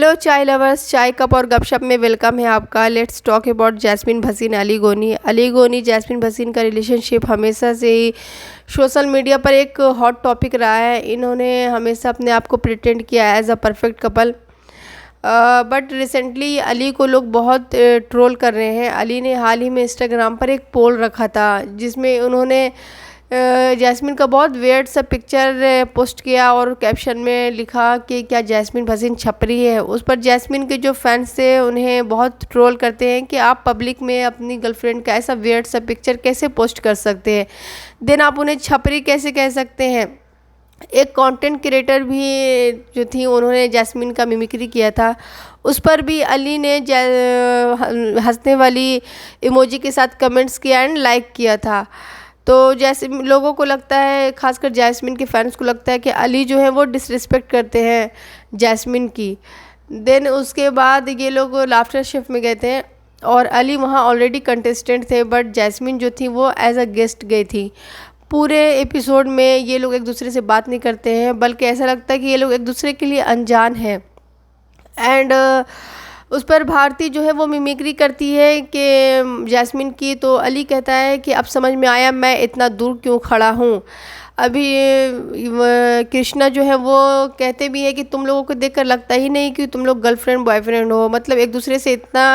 Hello चाय lovers, चाय cup और गपशप में वेलकम है आपका। Let's talk about Jasmin Bhasin Aly Goni. Aly गोनी जैस्मिन भसीन का रिलेशनशिप हमेशा से ही सोशल मीडिया पर एक हॉट टॉपिक रहा है। इन्होंने हमेशा अपने आप को प्रिटेंड किया as a perfect couple, but recently Aly को लोग बहुत ट्रोल कर रहे हैं। अली ने हाल ही में इंस्टाग्राम पर एक पोल रखा था जिसमें उन्होंने जैस्मिन का बहुत वियर्ड सा पिक्चर पोस्ट किया और कैप्शन में लिखा कि क्या जैस्मिन भसीन छपरी है। उस पर जैस्मिन के जो फैंस थे उन्हें बहुत ट्रोल करते हैं कि आप पब्लिक में अपनी गर्लफ्रेंड का ऐसा वियर्ड सा पिक्चर कैसे पोस्ट कर सकते हैं, देन आप उन्हें छपरी कैसे कह सकते हैं। एक कंटेंट क्रिएटर भी जो थी उन्होंने जैस्मिन का मिमिक्री किया था, उस पर भी अली ने हंसने वाली इमोजी के साथ कमेंट्स किया एंड लाइक किया था। तो जैसे लोगों को लगता है, खासकर जैस्मिन के फैंस को लगता है कि अली जो है वो डिसरिस्पेक्ट करते हैं जैस्मिन की। देन उसके बाद ये लोग लाफ्टर शेफ में गए थे और अली वहाँ ऑलरेडी कंटेस्टेंट थे, बट जैस्मिन जो थी वो एज अ गेस्ट गई थी। पूरे एपिसोड में ये लोग एक दूसरे से बात नहीं करते हैं, बल्कि ऐसा लगता है कि ये लोग एक दूसरे के लिए अनजान हैं। एंड उस पर भारती जो है वो मिमिक्री करती है कि जैस्मिन की, तो अली कहता है कि अब समझ में आया मैं इतना दूर क्यों खड़ा हूँ। अभी कृष्णा जो है वो कहते भी है कि तुम लोगों को देखकर लगता ही नहीं कि तुम लोग गर्लफ्रेंड बॉयफ्रेंड हो, मतलब एक दूसरे से इतना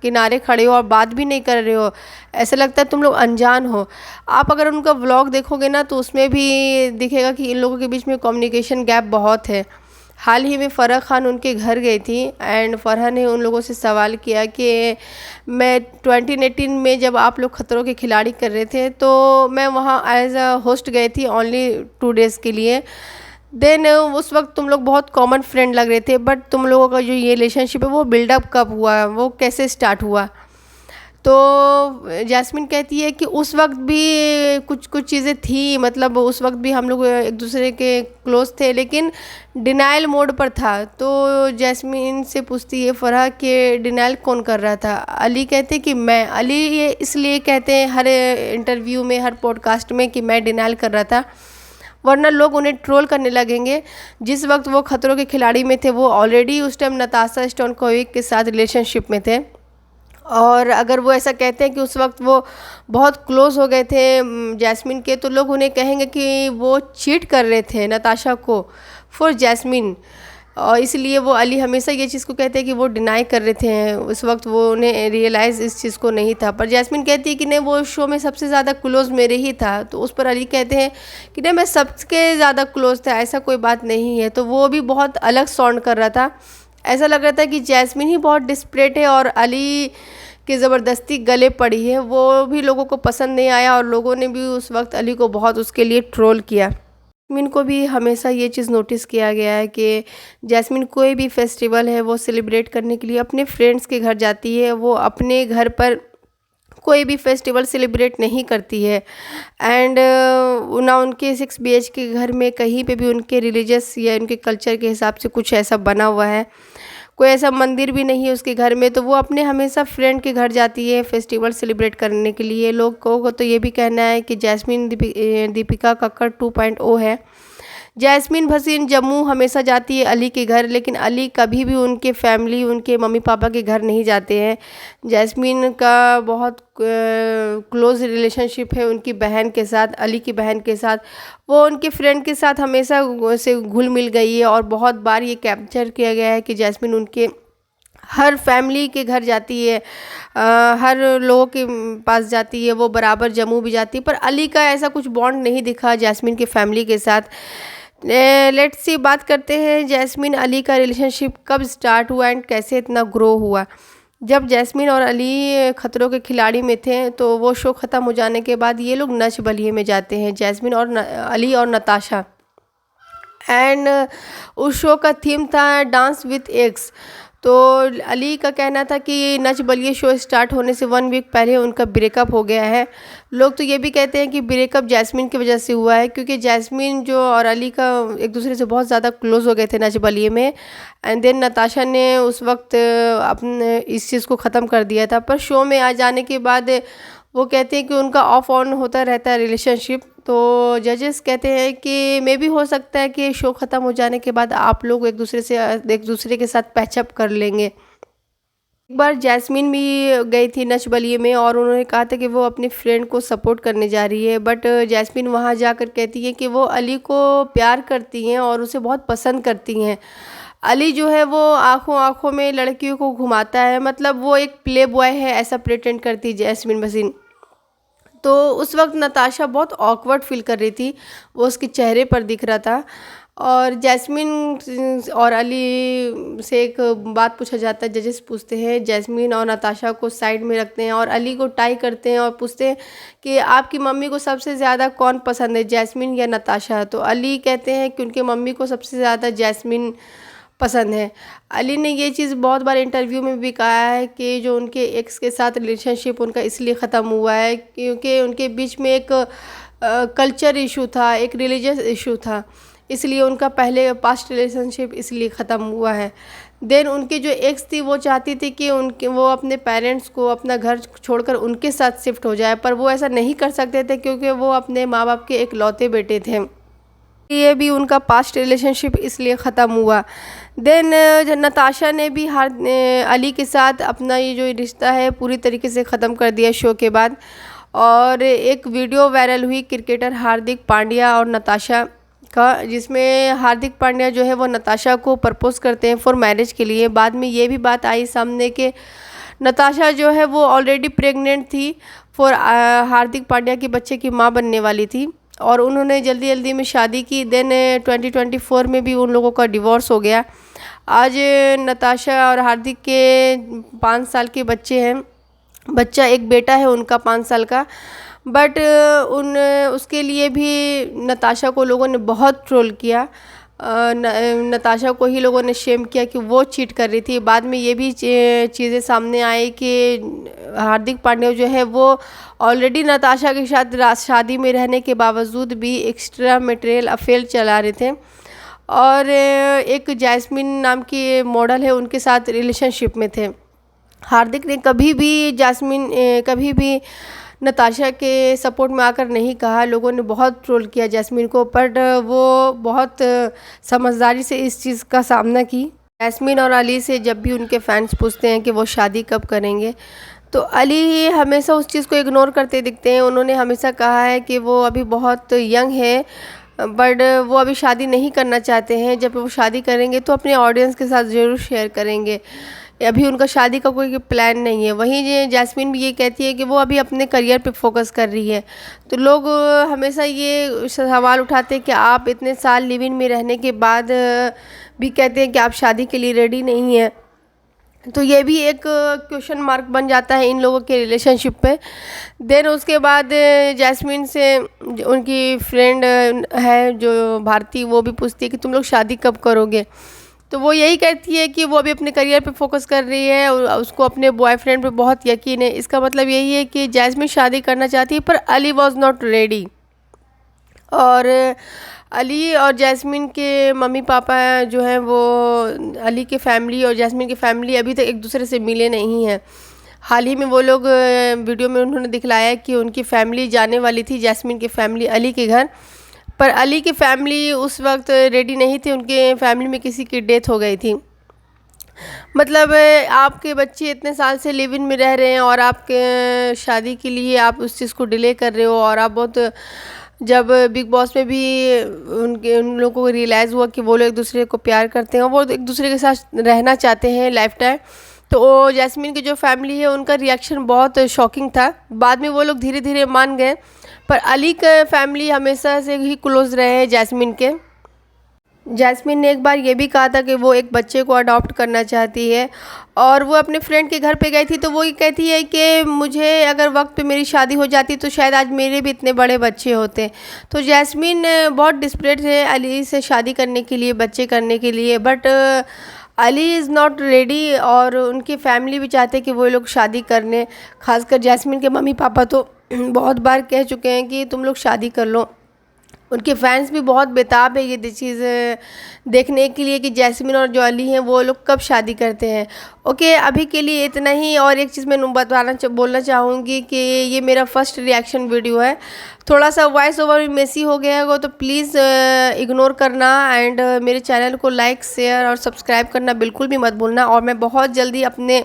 किनारे खड़े हो और बात भी नहीं कर रहे हो, ऐसा लगता है तुम लोग अनजान हो। आप अगर उनका व्लॉग देखोगे ना तो उसमें भी दिखेगा कि इन लोगों के बीच में कम्युनिकेशन गैप बहुत है। हाल ही में फ़राह खान उनके घर गई थी एंड फ़राह ने उन लोगों से सवाल किया कि मैं 2018 में जब आप लोग खतरों के खिलाड़ी कर रहे थे तो मैं वहाँ एज अ होस्ट गई थी ओनली 2 डेज़ के लिए। देन उस वक्त तुम लोग बहुत कॉमन फ्रेंड लग रहे थे, बट तुम लोगों का जो ये रिलेशनशिप है वो बिल्डअप कब हुआ, वो कैसे स्टार्ट हुआ। तो जैस्मिन कहती है कि उस वक्त भी कुछ कुछ चीज़ें थी, मतलब उस वक्त भी हम लोग एक दूसरे के क्लोज थे लेकिन डिनाइल मोड पर था। तो जैस्मिन से पूछती है फ़राह कि डिनाइल कौन कर रहा था। अली कहते कि मैं। अली ये इसलिए कहते हैं हर इंटरव्यू में, हर पॉडकास्ट में कि मैं डिनाइल कर रहा था, वरना लोग उन्हें ट्रोल करने लगेंगे। जिस वक्त वो खतरों के खिलाड़ी में थे वो ऑलरेडी उस टाइम नताशा स्टोनकोविक के साथ रिलेशनशिप में थे, और अगर वो ऐसा कहते हैं कि उस वक्त वो बहुत क्लोज हो गए थे जैस्मिन के, तो लोग उन्हें कहेंगे कि वो चीट कर रहे थे नताशा को फॉर जैस्मिन। और इसलिए वो अली हमेशा ये चीज़ को कहते हैं कि वो डिनाई कर रहे थे, उस वक्त वो उन्हें रियलाइज़ इस चीज़ को नहीं था। पर जैस्मिन कहती है कि नहीं, वो शो में सबसे ज़्यादा क्लोज मेरे ही था। तो उस पर अली कहते हैं कि नहीं, मैं सबके ज़्यादा क्लोज था, ऐसा कोई बात नहीं है। तो वो भी बहुत अलग साउंड कर रहा था, ऐसा लग रहा था कि जैस्मिन ही बहुत डिस्परेट है और अली की ज़बरदस्ती गले पड़ी है। वो भी लोगों को पसंद नहीं आया और लोगों ने भी उस वक्त अली को बहुत उसके लिए ट्रोल किया। जैस्मिन को भी हमेशा ये चीज़ नोटिस किया गया है कि जैस्मिन कोई भी फेस्टिवल है वो सेलिब्रेट करने के लिए अपने फ्रेंड्स के घर जाती है, वो अपने घर पर कोई भी फेस्टिवल सेलिब्रेट नहीं करती है। एंड ना उनके 6 BH के घर में कहीं पे भी उनके रिलीजियस या उनके कल्चर के हिसाब से कुछ ऐसा बना हुआ है, कोई ऐसा मंदिर भी नहीं है उसके घर में। तो वो अपने हमेशा फ्रेंड के घर जाती है फेस्टिवल सेलिब्रेट करने के लिए। लोगों को तो ये भी कहना है कि जैस्मिन दीपिका कक्कड़ 2.0 है। जैस्मिन भसीन जम्मू हमेशा जाती है अली के घर, लेकिन अली कभी भी उनके फैमिली, उनके मम्मी पापा के घर नहीं जाते हैं। जैस्मिन का बहुत क्लोज रिलेशनशिप है उनकी बहन के साथ, अली की बहन के साथ। वो उनके फ्रेंड के साथ हमेशा से घुल मिल गई है और बहुत बार ये कैप्चर किया गया है कि जैस्मिन उनके हर फैमिली के घर जाती है, हर लोगों के पास जाती है, वो बराबर जम्मू भी जाती है। पर अली का ऐसा कुछ बॉन्ड नहीं दिखा जैस्मिन के फैमिली के साथ। लेट्स सी बात करते हैं जैस्मिन अली का रिलेशनशिप कब स्टार्ट हुआ एंड कैसे इतना ग्रो हुआ। जब जैस्मिन और अली खतरों के खिलाड़ी में थे तो वो शो ख़त्म हो जाने के बाद ये लोग नच बलिए में जाते हैं, जैस्मिन और अली और नताशा। एंड उस शो का थीम था डांस विथ एक्स। तो अली का कहना था कि नच बलिए शो स्टार्ट होने से 1 वीक पहले उनका ब्रेकअप हो गया है। लोग तो ये भी कहते हैं कि ब्रेकअप जैस्मिन की वजह से हुआ है, क्योंकि जैस्मिन जो और अली का एक दूसरे से बहुत ज़्यादा क्लोज हो गए थे नच बलिए में। एंड देन नताशा ने उस वक्त अपने इस चीज़ को ख़त्म कर दिया था। पर शो में आ जाने के बाद वो कहते हैं कि उनका ऑफ ऑन होता रहता है रिलेशनशिप। तो जजेस कहते हैं कि मे भी हो सकता है कि शो ख़त्म हो जाने के बाद आप लोग एक दूसरे के साथ पैचअप कर लेंगे। एक बार जैस्मीन भी गई थी नच बलिए में और उन्होंने कहा था कि वो अपनी फ्रेंड को सपोर्ट करने जा रही है, बट जैस्मीन वहाँ जाकर कहती है कि वो अली को प्यार करती हैं और उसे बहुत पसंद करती हैं। अली जो है वो आंखों आंखों में लड़कियों को घुमाता है, मतलब वो एक प्ले बॉय है ऐसा प्रिटेंड करती है जैस्मीन भसीन। तो उस वक्त नताशा बहुत ऑकवर्ड फील कर रही थी, वो उसके चेहरे पर दिख रहा था। और जैस्मीन और अली से एक बात पूछा जाता है, जजेस पूछते हैं जैस्मीन और नताशा को साइड में रखते हैं और अली को टाई करते हैं और पूछते हैं कि आपकी मम्मी को सबसे ज़्यादा कौन पसंद है, जैस्मीन या नताशा। तो अली कहते हैं कि उनके मम्मी को सबसे ज़्यादा जैस्मीन पसंद है। अली ने ये चीज़ बहुत बार इंटरव्यू में भी कहा है कि जो उनके एक्स के साथ रिलेशनशिप उनका इसलिए ख़त्म हुआ है क्योंकि उनके बीच में एक कल्चर इशू था, एक रिलीजियस इशू था, इसलिए उनका पहले पास्ट रिलेशनशिप इसलिए ख़त्म हुआ है। देन उनकी जो एक्स थी वो चाहती थी कि वो अपने पेरेंट्स को अपना घर छोड़कर उनके साथ शिफ्ट हो जाए, पर वो ऐसा नहीं कर सकते थे क्योंकि वो अपने माँ बाप के इकलौते बेटे थे। ये भी उनका पास्ट रिलेशनशिप इसलिए ख़त्म हुआ। देन नताशा ने भी अली के साथ अपना ये जो रिश्ता है पूरी तरीके से ख़त्म कर दिया शो के बाद। और एक वीडियो वायरल हुई क्रिकेटर हार्दिक पांड्या और नताशा का, जिसमें हार्दिक पांड्या जो है वो नताशा को प्रपोज़ करते हैं फॉर मैरिज के लिए। बाद में ये भी बात आई सामने कि नताशा जो है वो ऑलरेडी प्रेग्नेंट थी फॉर हार्दिक पांड्या के बच्चे की माँ बनने वाली थी और उन्होंने जल्दी जल्दी में शादी की। देन 2024 में भी उन लोगों का डिवोर्स हो गया। आज नताशा और हार्दिक के 5 साल के बच्चे हैं, एक बेटा है उनका 5 साल का। बट उसके लिए भी नताशा को लोगों ने बहुत ट्रोल किया। नताशा को ही लोगों ने शेम किया कि वो चीट कर रही थी। बाद में ये भी चीज़ें सामने आई कि हार्दिक पांड्या जो है वो ऑलरेडी नताशा के साथ शादी में रहने के बावजूद भी एक्स्ट्रा मटेरियल अफेयर चला रहे थे और एक जैस्मिन नाम की मॉडल है उनके साथ रिलेशनशिप में थे। हार्दिक ने कभी भी नताशा के सपोर्ट में आकर नहीं कहा। लोगों ने बहुत ट्रोल किया जैस्मिन को, बट वो बहुत समझदारी से इस चीज़ का सामना की। जैस्मिन और अली से जब भी उनके फैंस पूछते हैं कि वो शादी कब करेंगे, तो अली हमेशा उस चीज़ को इग्नोर करते दिखते हैं। उन्होंने हमेशा कहा है कि वो अभी बहुत यंग है, बट वो अभी शादी नहीं करना चाहते हैं। जब वो शादी करेंगे तो अपने ऑडियंस के साथ ज़रूर शेयर करेंगे। अभी उनका शादी का कोई प्लान नहीं है। वहीं जैस्मिन भी ये कहती है कि वो अभी अपने करियर पे फोकस कर रही है। तो लोग हमेशा ये सवाल उठाते हैं कि आप इतने साल लिव इन में रहने के बाद भी कहते हैं कि आप शादी के लिए रेडी नहीं हैं। तो ये भी एक क्वेश्चन मार्क बन जाता है इन लोगों के रिलेशनशिप पे। देन उसके बाद जैस्मिन से उनकी फ्रेंड है जो भारती, वो भी पूछती है कि तुम लोग शादी कब करोगे। तो वो यही कहती है कि वो अभी अपने करियर पे फोकस कर रही है और उसको अपने बॉयफ्रेंड पे बहुत यकीन है। इसका मतलब यही है कि जैस्मिन शादी करना चाहती है पर अली वॉज नॉट रेडी। और अली और जैस्मिन के मम्मी पापा जो हैं वो अली के फैमिली और जैस्मिन की फैमिली अभी तक एक दूसरे से मिले नहीं हैं। हाल ही में वो लोग वीडियो में उन्होंने दिखलाया कि उनकी फैमिली जाने वाली थी, जैस्मिन की फैमिली अली के घर, पर अली की फैमिली उस वक्त रेडी नहीं थी। उनके फैमिली में किसी की डेथ हो गई थी। मतलब आपके बच्चे इतने साल से लिव इन में रह रहे हैं और आपके शादी के लिए आप उस चीज़ को डिले कर रहे हो। और आप बहुत, जब बिग बॉस में भी उन लोगों को रियलाइज़ हुआ कि वो लोग एक दूसरे को प्यार करते हैं और वो एक दूसरे के साथ रहना चाहते हैं लाइफ टाइम, तो जैस्मिन की जो फैमिली है उनका रिएक्शन बहुत शॉकिंग था। बाद में वो लोग धीरे धीरे मान गए, पर अली का फैमिली हमेशा से ही क्लोज़ रहे हैं जैस्मिन के। जैस्मिन ने एक बार ये भी कहा था कि वो एक बच्चे को अडॉप्ट करना चाहती है और वो अपने फ्रेंड के घर पे गई थी। तो वो ये कहती है कि मुझे अगर वक्त पे मेरी शादी हो जाती तो शायद आज मेरे भी इतने बड़े बच्चे होते। तो जैस्मिन बहुत डिस्परेट है अली से शादी करने के लिए, बच्चे करने के लिए, but Ali is not ready और उनकी फैमिली भी चाहते हैं कि वो लोग शादी करने। खासकर जैस्मिन के मम्मी पापा तो बहुत बार कह चुके हैं कि तुम लोग शादी कर लो। उनके फैंस भी बहुत बेताब है ये चीज़ देखने के लिए कि जैस्मिन और जो अली हैं वो लोग कब शादी करते हैं। ओके, अभी के लिए इतना ही। और एक चीज़ मैं बोलना चाहूँगी कि ये मेरा फर्स्ट रिएक्शन वीडियो है, थोड़ा सा वॉइस ओवर मेसी हो गया है वो, तो प्लीज़ इग्नोर करना। एंड मेरे चैनल को लाइक, शेयर और सब्सक्राइब करना बिल्कुल भी मत भूलना। और मैं बहुत जल्दी अपने